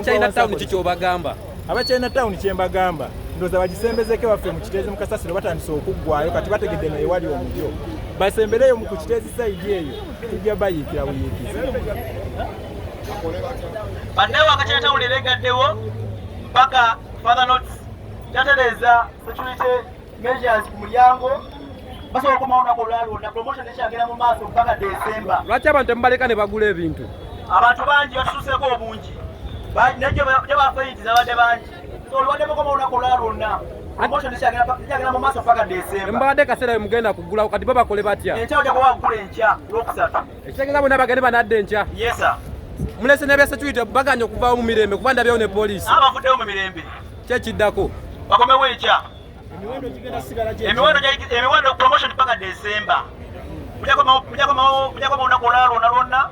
Chinatown kicho bagamba. Aba Chinatown kyembagamba ndoza bagisembezeke baffe mu Kiteezi mu Kasasiro batandise okuggwayo kati bategedde ne ewali omulyo basembeleyo mu Kiteezi side eyo tujja bayiikira buyiikizi bannewo Chinatown legaddewo mpaka further notes kyatereeza security measures ku mulyango basobola okumaona ku lwalwo na promotion ekyagera mu maaso mpaka December. Lwaki abantu temubaleka ne bagula ebintu? Abantu bangi batususeeko obungi nejjo gyebafeyitiza abadde bangi so olwadde mukoma olunaku olwalwonna promotion ekyagera mu maaso mpaka December. Mbadde kaseera mugenda kugula kati bo bakole batya? Enkya ojja kuba kugula enkya lwokusatu. Ekitegeeza bonna bagende banadde enkya? Yes sir. Mulese n'ebya security baganya okuvaawo mu mirembe kuba ndabyawo ne poliisi. Abavuddewo mu mirembe. Kyekiddako? Bakomewo enkya. Emiwendo promotion mpaka December. Mujja koma olunaku olwalwonna lwonna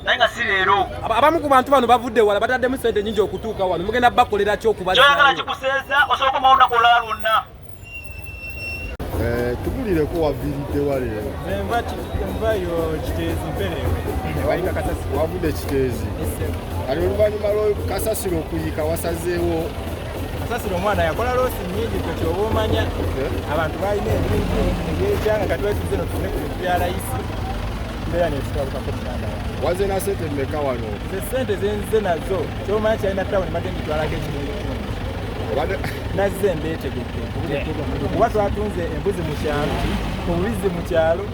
naye nga si leero. Abamu ku bantu bano bavudde wala bataddemu sente nnyingi okutuuka wano mugenda bakolera ki okubazaayo? Kyoyagala kikuseeza osobola okoma olunaku olwalwonna. Tugulireko waviiridde waleero. Nvayo Kiteezi mperewe wavudde Kiteezi kati oluvannyuma lwa Kasasiro okuyiika wasazeewo Kasasiro omwana yakola loosi nnyingi kwe kyoba omanya abantu balina ebintu ebyekyanga kati batuze no tufune ku bintu bya layisi mbeera netutwalukako muganda waze na sente mmeka wano? Sente zenze nazo kyomanya Chinatown mbadde ngitwalako ekitundu nazze ndeetegedde kuba twatunze embuzi mu kyalo obulizi mu kyalo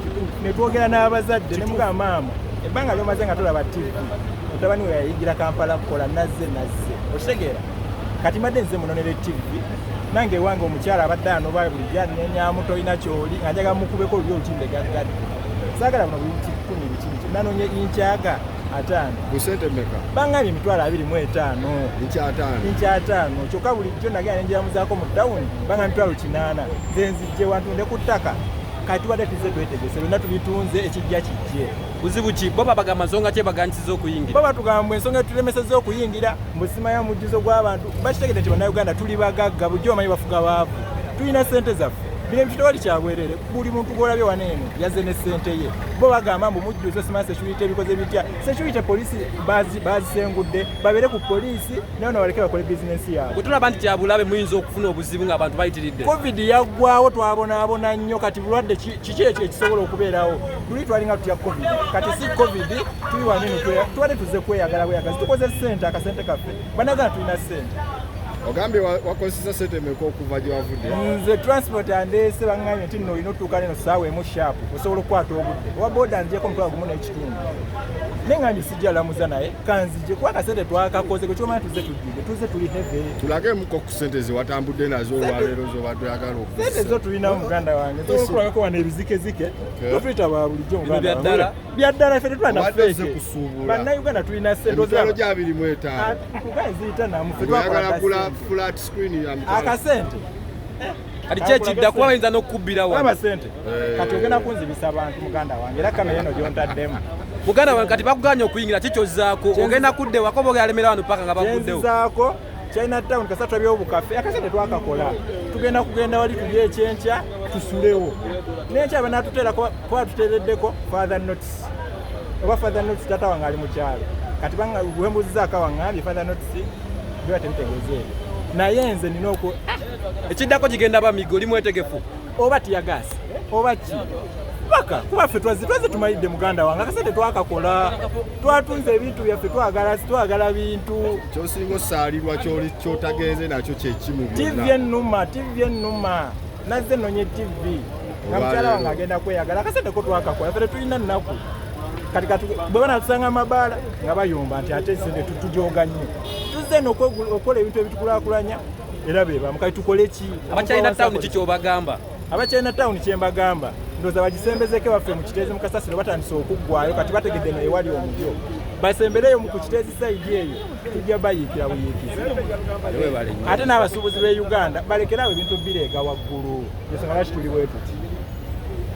ne twogera n'abazadde ne mugamba maama ebbanga lyomaze nga tolaba TV mutabani we yayigira Kampala kukola nazze okitegeera kati mbadde nze munonere TV nange ewange omukyala abadde anoba bulijja nenyamu tolina kyoli nga njaga mukubeko oluli olutinde gaggadde saagala buno buli kikumi bikini nanonye incyaga 5 busente mmeka? Bangambye emitwalo 25 incha 5 kyokka bulijjo nagenda nenjiramuzaako mu tawuni banga emitwalo 8 nze nzijje wantunde ku ttaka kati wadde tuze twetegese byonna tubitunze ekijja kijje buzibu ki bo babagamba nsonga ki ebaganyisiza okuyingira? Baba tugamba ensonga tulemeseza okuyingira mbusima ya mujjuzo gw'abantu bakitegedde nti bannayuganda tuli bagagga bujjo bamanyi bafuga baavu tulina sente zaffe bino ebitwali kyabwerere buli muntu gw'olabye waneeno yazze ne ssente ye bo bagamba mbu mujjuzo simanyi security ebikoze bitya security poliisi bazisengudde babere ku poliisi nayo nabaleke bakole bizinensi yaabwe. Bwe tulaba nti kyabulabe muyinza okufuna obuzibu ng'abantu bayitiridde. Covid yaggwawo twabonaabona nnyo kati bulwadde kiki ekyo ekisobola okubeerawo tuli twalinga tutya Covid kati si Covid tuli waneeno tubadde tuze kweyagala bweyagazi tukoze ssente akasente kaffe banagana tulina ssente. Ogambye wakozesa sente mmeka okuva gye wavudde? Nze transport andeese baŋŋambye nti nno olina otuuka neno ssaawa emu shaapu osobola okukwata obudde owa booda ngyeko omutwalo gumu n'ekitundu naye nga sijja lamuza naye kanzije kuba akasente twakakoze kwe kyomanya tuze tuli heve tulagemuko ku sente ze watambudde nazo olwaleero zobadde oyagala okukozesa. Sente zo tulinamu muganda wange zokulabako wano ebizikezike totuyita bwa bulijjo muganda byaddala ffe tetulina feeke bannayuganda tulina sente emitwalo gya 25 ziyita namu ffe oyagala kula flat screen akasente kati kyekidda kuba bayinza n'okukubbira wano abasente kati ogenda kunzibisa abantu muganda wange era kamera eno gyontaddemu muganda wange kati bakuganya okuyingira kikyozaako ogenda kudde wako oba ogalemera wano paka nga baguddewo zaako Chinatown kasatu by'obukafe akasente twakakola kugenda wali tuli ekyenkya tusulewo n'enkya banatuteerako kuba tuteereddeko father notice oba father notice tata wange ali mu kyalo kati bwembuzizaako waŋŋambye father notice biba tebitegeezeeyo naye nze nina ekiddako kigenda bamigo oli mwetegefu oba tiyagaasi oba ki paka kuba ffe twaze tumalidde muganda wange akasente twakakola twatunze ebintu byaffe twagala bintu kyosinga osaalirwa kyotagenze nakyo kyekimu TV ennuma nazze nonye TV nga mukyala wange agenda kweyagala akasente ko twakakola ffe tulina nnaku kati bwe banatusanga amabaala nga bayomba nti ate sente tutujoga nnyo tuzze n'okola ebintu ebitukulaakulanya era bebamu kati tukole ki? Aba Chinatown kiki obagamba? Aba Chinatown kyembagamba ndoza bagisembezeke baffe mu Kiteezi mu Kasasiro batandise okuggwayo kati bategedde ne ewali omulyo basembeleyo mu Kiteezi side eyo tujja bayiikira buyiikizi ate n'abasuubuzi b'e Uganda balekerawo ebintu bireega waggulu ensonga lwaki tuli bwe tuti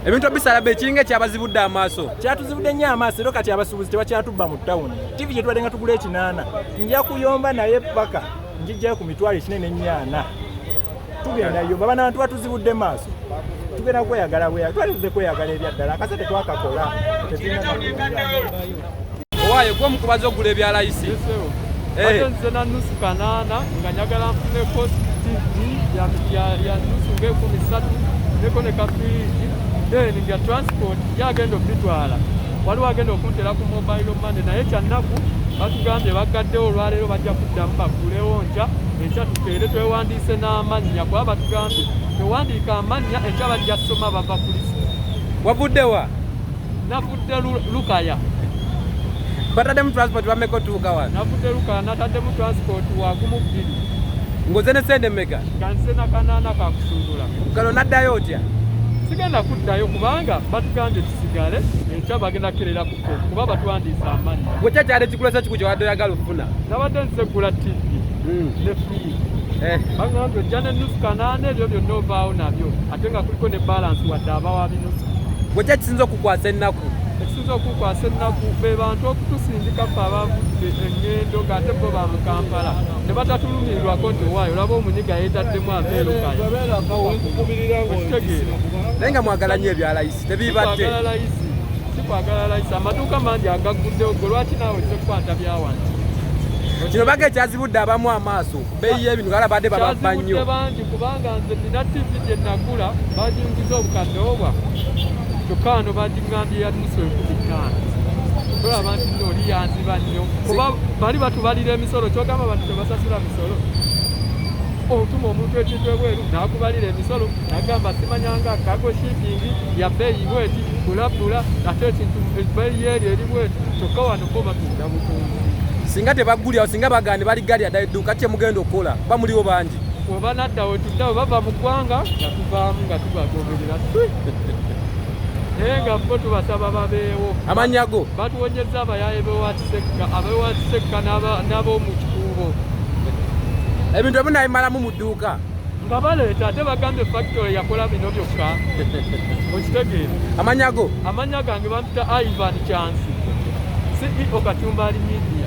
ebintu bisalabe ekiringa ekyabazibudde amaaso kyatuzibudde nnyo amaaso era kati abasuubuzi tebakyatubba mu ttawuni TV gye tubadde nga tugula 8 nja kuyomba naye paka njijjayo ku mitwalo 4 tugenda yomba bantu batuzibudde maaso tugenda kweyagala twalize kweyagala ebyaddala akasente twakakola owaayo gwe mukubaza ogula ebya layisi ate nze na nusu 8 nga njagala nfuneko TV ya nusu nga 13 neko ne kafiriji then nga transport yagenda okutwala waliwo agenda okuntera ku mobile money naye kyannaku batugambye bagaddewo olwaleero bajja kuddamu bakulewo nca enkya tukeere twewandiise n'amannya kuba batugambye tewandiika amannya enkya bajja soma bava kulisi. Wavuddewa? Navudde Lukaya. Bataddemu transport bameka tuuka wano? Navudde Lukaya nataddemu transport wagumu 2. Ngoze ne sente mmeka? Nga nze na 8 kakusuubula. Kalo naddayo otya? Sigenda kuddayo kubanga batugambye tusigale enkya bagenda kukerera ku kuba batwandiisa amannya. Gwe kyakyali kikulesa kiku kyewadde oyagala okufuna? Nabadde nseggula TV ne firi. Bagambye ojja ne nusu 8 ebyo byonna ovaawo nabyo ate nga kuliko ne balance wadde abawa binusu. Gwe kyakisinza okukwasa ennaku? Ekisinza okukwasa ennaku be bantu okutusindika ffe abavudde engendo ng'ate bo ba mu Kampala ne batatulumirirwako nti owaayo olaba omunyiga yeetaddemu ameerukaya. Okitegeera. Naye nga mwagala nnyo ebyalayisi tebiibadde? Si kwagala layisi, amaduuka mangi agagguddewo gwe lwaki naawe ojja okukwata byawansi. Kino baga ekyazibudde abamu amaaso beeyi y'ebintu gala badde bababba nnyo. Kyazibudde bangi kubanga nze nina TV gye nagula baginguza obukadde obwa kyokka wano bagingambye ya nusu 15. Tolaba nti nno oli yanziba nnyo kuba bali batubalira emisolo kyogamba bantu tebasasula misolo. Otuma omuntu ekintu ebweru n'akubalira emisolo n'agamba simanyanga cargo shipping ya bbeeyi bweti bulabula ate ekintu ebbeeyi eri eri bweti kyokka wano bo batunda bukungu. Singa tebaggulyawo singa bagandi bali gali adda edduuka kye mugenda okukola kuba muliwo bangi. Oba naddawo tuddawo bava mu ggwanga nga tuvaamu nga tubagoberera. Naye nga bo tubasaba babeewo. Amannya go? Batuwonyezza abayaaye b'ewakisekka n'ab'omu kikuubo. Ebintu ebimu nabimalamu mu dduuka. Nga baleeta ate bagambye factory yakola bino byokka. Okitegeera. Amannya go? Amannya gange bamuyita Ivan Chansi. CEO Katumbaali Media.